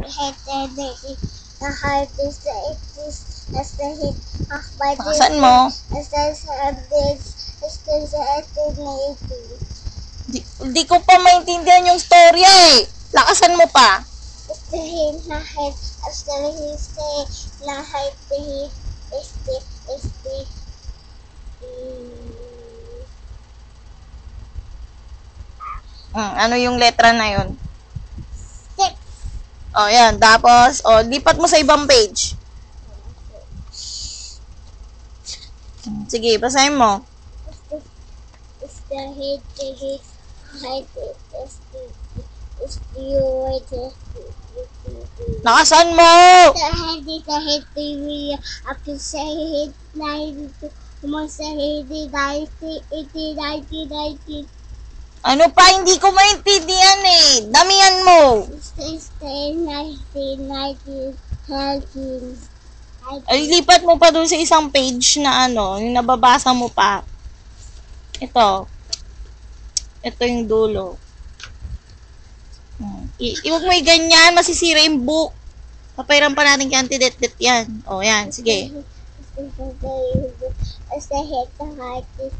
hit the heart is the as the hit of my Saan mo? as the Di ko pa maintindihan yung storya eh. Lakasan mo pa. as the hit na hit as the hit na hit the hit is the Ano yung letra na yun? 6. Oh, yan. Tapos, lipat mo sa ibang page. Sige, basahin mo. Is the hit is the word Lakasan mo! the hit the after say hit 92 almost say hit 90 Ano pa? Hindi ko maintindihan eh. Damihan mo. stay 19 Ay, lipat mo pa dun sa isang page na yung nababasa mo pa. Ito. Ito yung dulo. Iwag mo yung ganyan, masisira yung book. Papairan pa natin kay Auntie Det yan. O, yan. Sige. as the hit the heart is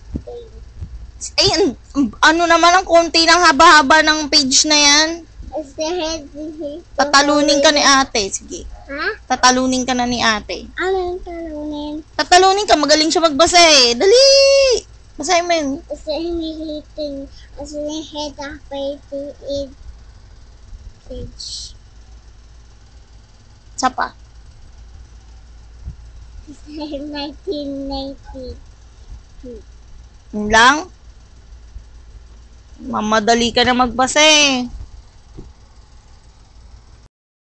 Ay, ano naman ang konti ng haba-haba ng page na yan? as the head Tatalunin ka ni ate. Sige. ha? Tatalunin ka na ni ate. Ano yung talunin? Tatalunin ka, magaling siya magbasa eh. Dali! Basahin mo yun. As the hinihiting as the head of in page Isa pa. 1990 Yun lang. Mamadali ka na magbasa eh.